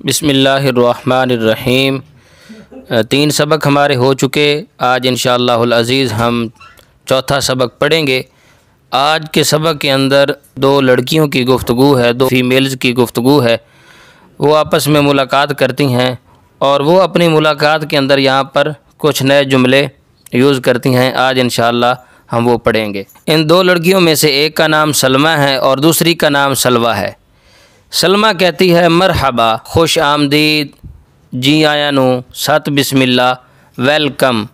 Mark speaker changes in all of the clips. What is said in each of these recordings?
Speaker 1: बिस्मिल्लाहिर्रहमानिर्रहीम। 3 सबक हमारे हो चुके। आज इंशाअल्लाहुल अज़ीज़ हम चौथा सबक पढ़ेंगे। आज के सबक के अंदर 2 लड़कियों की गुफ्तगू है, 2 फीमेल्स की गुफ्तगू है। वो आपस में मुलाकात करती हैं और वो अपनी मुलाकात के अंदर यहाँ पर कुछ नए जुमले यूज़ करती हैं। आज इंशाअल्लाह हम वो पढ़ेंगे। इन 2 लड़कियों में से एक का नाम सलमा है और दूसरी का नाम सलवा है। सलमा कहती है मरहबा, खुश आमदीद, जी आया नू, सत बिस्मिल्लाह, वेलकम।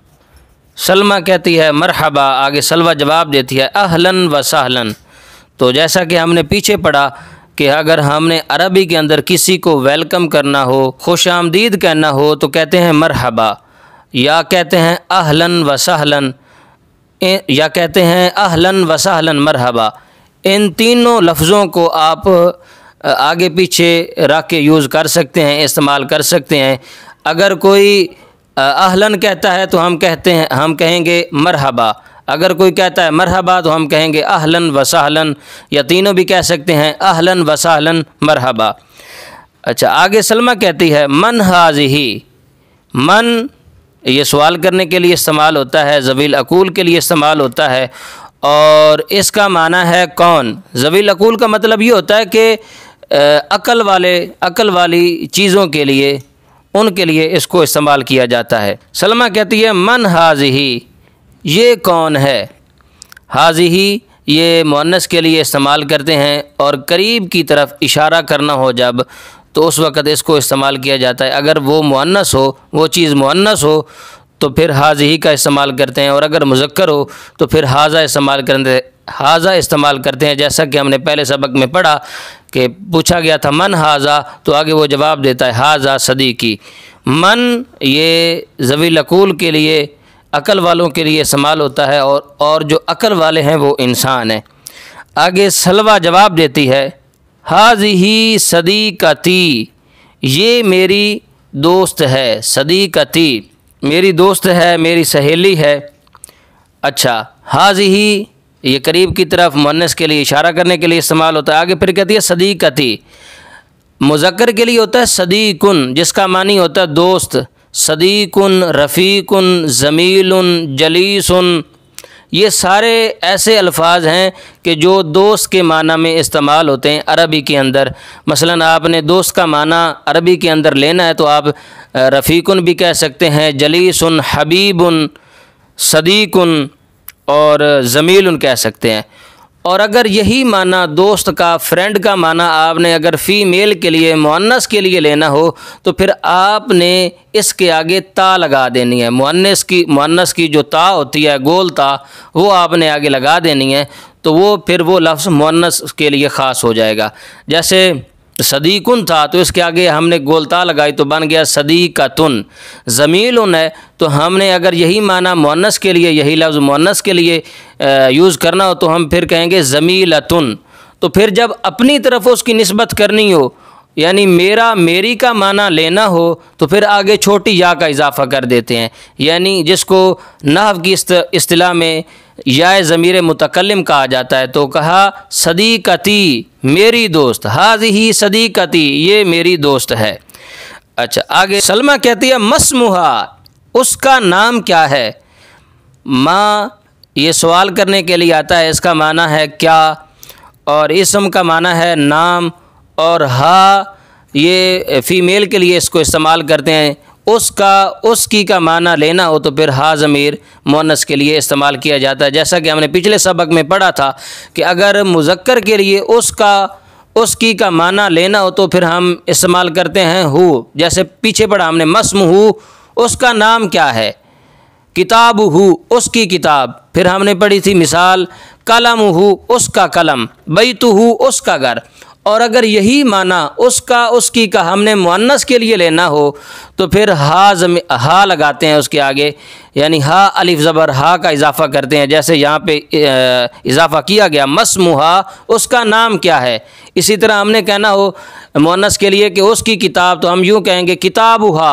Speaker 1: सलमा कहती है मरहबा, आगे सलवा जवाब देती है अहलन व सहलन। तो जैसा कि हमने पीछे पढ़ा कि अगर हमने अरबी के अंदर किसी को वेलकम करना हो, खुश आमदीद कहना हो तो कहते हैं मरहबा, या कहते हैं अहलन व सहलन, या कहते हैं अहलन व सहलन मरहबा। इन तीनों लफ्ज़ों को आप आगे पीछे रख के यूज़ कर सकते हैं, इस्तेमाल कर सकते हैं। अगर कोई अहलन कहता है तो हम कहेंगे मरहबा। अगर कोई कहता है मरहबा तो हम कहेंगे अहलन व सहलन, या तीनों भी कह सकते हैं अहलन व सहलन मरहबा। अच्छा, आगे सलमा कहती है मन हाज़िही। मन ये सवाल करने के लिए इस्तेमाल होता है, ज़वील अकूल के लिए इस्तेमाल होता है और इसका माना है कौन। ज़वील अकूल का मतलब ये होता है कि अकल वाली चीज़ों के लिए, उनके लिए इसको इस्तेमाल किया जाता है। सलमा कहती है मन हाज़िही, ये कौन है। हाज़िही ये मुअन्नस के लिए इस्तेमाल करते हैं और करीब की तरफ इशारा करना हो जब, तो उस वक़्त इसको इस्तेमाल किया जाता है। अगर वो मुअन्नस हो, वो चीज़ मुअन्नस हो तो फिर हाज़िही का इस्तेमाल करते हैं, और अगर मुज़क्कर हो तो फिर हाज़ा इस्तेमाल करते हैं। जैसा कि हमने पहले सबक में पढ़ा कि पूछा गया था मन हाज़ा, तो आगे वो जवाब देता है हाज़ा सदीकी। मन ये ज़वील अकूल के लिए, अकल वालों के लिए इस्तेमाल होता है, और जो अकल वाले हैं वो इंसान हैं। आगे सलवा जवाब देती है हाज़िही सदीक़ती, ये मेरी दोस्त है। सदीक़ती मेरी दोस्त है, मेरी सहेली है। अच्छा, हाज़िही ये करीब की तरफ मुअन्नस के लिए इशारा करने के लिए इस्तेमाल होता है। आगे फिर कहती है सदीक़ती, मुज़क्कर के लिए होता है सदीकुन, जिसका मानी होता है दोस्त। सदीकुन, रफ़ीकुन, ज़मीलुन, जलीसुन, ये सारे ऐसे अल्फाज हैं कि जो दोस्त के माना में इस्तेमाल होते हैं अरबी के अंदर। मसलन आपने दोस्त का माना अरबी के अंदर लेना है तो आप रफ़ीकुन भी कह सकते हैं, जलीसुन, हबीबुन, सदीकुन और ज़मीलुन कह सकते हैं। और अगर यही माना दोस्त का, फ्रेंड का माना आपने अगर फ़ीमेल के लिए, मुअन्नस के लिए लेना हो तो फिर आपने इसके आगे ता लगा देनी है। मुअन्नस की जो ता होती है, गोल ता, वो आपने आगे लगा देनी है, तो वो फिर वो लफ्ज़ मुअन्नस के लिए ख़ास हो जाएगा। जैसे सदीकुन था तो इसके आगे हमने गोलता लगाई तो बन गया सदीक़तुन। ज़मीलुन है तो हमने अगर यही माना मुअन्नस के लिए, यही लफ्ज़ मुअन्नस के लिए यूज़ करना हो तो हम फिर कहेंगे ज़मीलतुन। तो फिर जब अपनी तरफ उसकी निस्बत करनी हो, यानी मेरा, मेरी का माना लेना हो, तो फिर आगे छोटी या का इजाफ़ा कर देते हैं। यानी जिसको नहव की इस्तिलाह में या ज़मीर मुतकल्लिम कहा जाता है। तो कहा सदीक़ती, मेरी दोस्त, हाज़िही सदीक़ती, ये मेरी दोस्त है। अच्छा, आगे सलमा कहती है मस्मुहा, उसका नाम क्या है। माँ ये सवाल करने के लिए आता है, इसका माना है क्या, और इसम का माना है नाम, और हा ये फ़ीमेल के लिए इसको इस्तेमाल करते हैं। उसका, उसकी का माना लेना हो तो फिर हा ज़मीर मुअन्नस के लिए इस्तेमाल किया जाता है। जैसा कि हमने पिछले सबक में पढ़ा था कि अगर मुज़क्कर के लिए उसका, उसकी का माना लेना हो तो फिर हम इस्तेमाल करते हैं हु। जैसे पीछे पढ़ा हमने मस्मुहु, उसका नाम क्या है। किताबुहु, उसकी किताब। फिर हमने पढ़ी थी मिसाल कलमुहु, उसका कलम। बैतुहु, उसका घर। और अगर यही माना उसका, उसकी का हमने मुअन्नस के लिए लेना हो तो फिर हा लगाते हैं उसके आगे, यानी हा अलिफ ज़बर हा का इजाफ़ा करते हैं। जैसे यहाँ पे इजाफ़ा किया गया मस्मुहा, उसका नाम क्या है। इसी तरह हमने कहना हो मुअन्नस के लिए कि उसकी किताब, तो हम यूँ कहेंगे किताबुहा,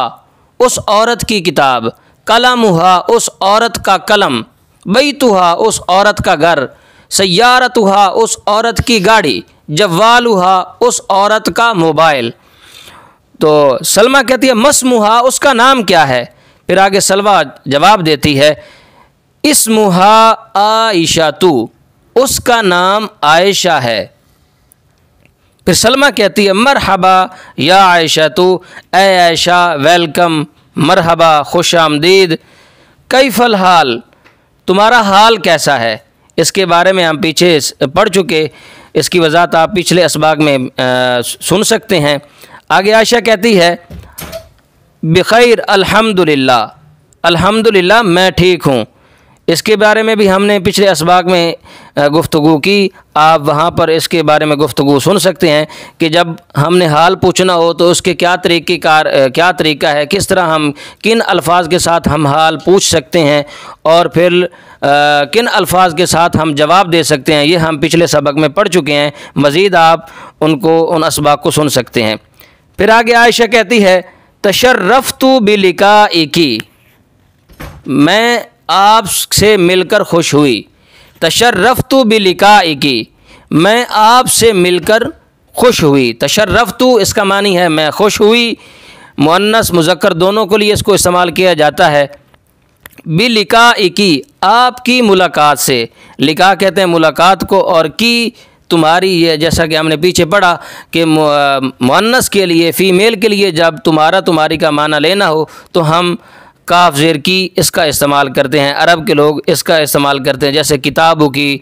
Speaker 1: उस औरत की किताब। कलमुहा, उस औरत का कलम। बैतुहा, उस औरत का घर। सय्यारतुहा, उस औरत की गाड़ी। जव्वालुहा, उस औरत का मोबाइल। तो सलमा कहती है मस्मुहा, उसका नाम क्या है। फिर आगे सलवा जवाब देती है इस्मुहा आयशा तू, उसका नाम आयशा है। फिर सलमा कहती है मरहबा या आयशा तू, ए आयशा वेलकम, मरहबा खुश आमदीद, कैफल हाल, तुम्हारा हाल कैसा है। इसके बारे में हम पीछे पढ़ चुके, इसकी वजाहत आप पिछले असबाग में सुन सकते हैं। आगे आयशा कहती है बिखैर अल्हम्दुलिल्लाह, अल्हम्दुलिल्लाह मैं ठीक हूँ। इसके बारे में भी हमने पिछले असबाग में गुफ्तगू की, आप वहाँ पर इसके बारे में गुफ्तगू सुन सकते हैं कि जब हमने हाल पूछना हो तो उसके क्या तरीका है, किस तरह हम किन अल्फाज के साथ हम हाल पूछ सकते हैं और फिर किन अल्फाज के साथ हम जवाब दे सकते हैं, ये हम पिछले सबक में पढ़ चुके हैं। मज़ीद आप उन असबाग को सुन सकते हैं। फिर आगे आयशा कहती है तशर्रफ़्तु बिलिक़ाइकी, मैं आपसे मिलकर खुश हुई। तशर्रफ़्तु बिलिक़ाइकी, मैं आपसे मिलकर खुश हुई। तशर्रफ़्तु इसका मानी है मैं खुश हुई। मुअन्नस मुज़क्कर दोनों के लिए इसको इस्तेमाल किया जाता है। बिलिक़ाइकी, आपकी मुलाकात से। लिक़ा कहते हैं मुलाकात को, और की तुम्हारी, ये जैसा कि हमने पीछे पढ़ा कि मुअन्नस के लिए, फ़ीमेल के लिए जब तुम्हारा तुम्हारी का माना लेना हो तो हम काफ ज़ेर की इसका इस्तेमाल करते हैं। अरब के लोग इसका इस्तेमाल करते हैं, जैसे किताबु की,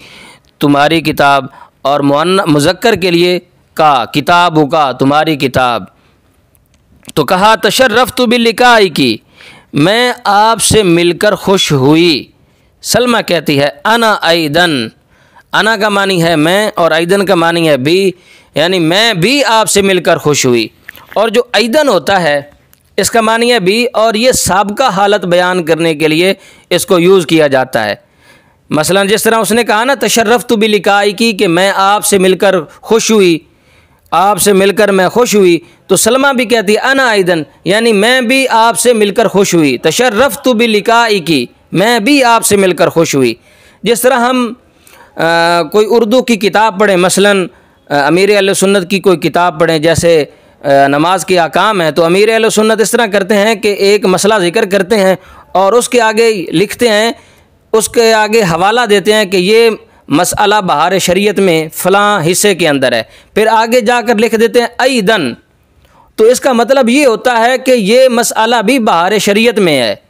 Speaker 1: तुम्हारी किताब, और मुज़क्कर के लिए का, किताबु का, तुम्हारी किताब। तो कहा तशर्रफ़्तु बिलिक़ाइकी, मैं आपसे मिलकर खुश हुई। सलमा कहती है अना ऐदन, अना का मानी है मैं और ऐदन का मानी है भी, यानी मैं भी आपसे मिलकर खुश हुई। और जो ऐदन होता है इसका मानी है भी, और ये साबका हालत बयान करने के लिए इसको यूज़ किया जाता है। मसलन जिस तरह उसने कहा ना तशर्रफ़्तु बिलिक़ाइकी कि मैं आपसे मिलकर खुश हुई, आपसे मिलकर मैं खुश हुई, तो सलमा भी कहती है अना ऐदन, यानी मैं भी आपसे मिलकर खुश हुई। तशर्रफ़्तु बिलिक़ाइकी, मैं भी आपसे मिलकर खुश हुई। जिस तरह हम कोई उर्दू की किताब पढ़ें, मसलन अमीर अहले सुन्नत की कोई किताब पढ़ें, जैसे नमाज के अहकाम है, तो अमीर अहले सुन्नत इस तरह करते हैं कि एक मसला ज़िक्र करते हैं और उसके आगे लिखते हैं, उसके आगे हवाला देते हैं कि ये मसला बहार शरीयत में फ़लाँ हिस्से के अंदर है, फिर आगे जाकर लिख देते हैं ऐदन। तो इसका मतलब ये होता है कि ये मसला भी बहार शरीयत में है।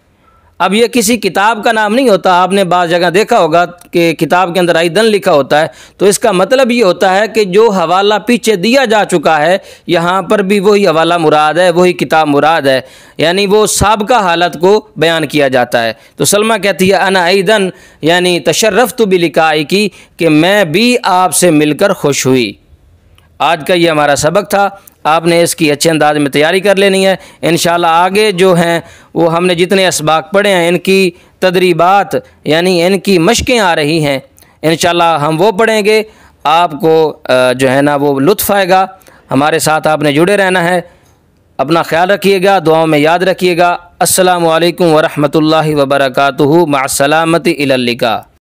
Speaker 1: अब ये किसी किताब का नाम नहीं होता। आपने बाज़ जगह देखा होगा कि किताब के अंदर ऐदन लिखा होता है, तो इसका मतलब ये होता है कि जो हवाला पीछे दिया जा चुका है यहाँ पर भी वही हवाला मुराद है, वही किताब मुराद है, यानी वो साबका हालत को बयान किया जाता है। तो सलमा कहती है अना ऐदन, यानी तशर्रफ़्तु बिलिक़ाइकी कि मैं भी आपसे मिलकर खुश हुई। आज का ये हमारा सबक था। आपने इसकी अच्छे अंदाज में तैयारी कर लेनी है। इंशाल्लाह आगे जो हैं वो हमने जितने असबाक पढ़े हैं इनकी तदरीबात यानी इनकी मशक़ें आ रही हैं, इंशाल्लाह हम वो पढ़ेंगे। आपको जो है ना वो लुत्फ़ आएगा। हमारे साथ आपने जुड़े रहना है। अपना ख्याल रखिएगा, दुआओं में याद रखिएगा। अस्सलामु अलैकुम व रहमतुल्लाहि व बरकातुहू, मअस्सलामति इलल लिक़ा।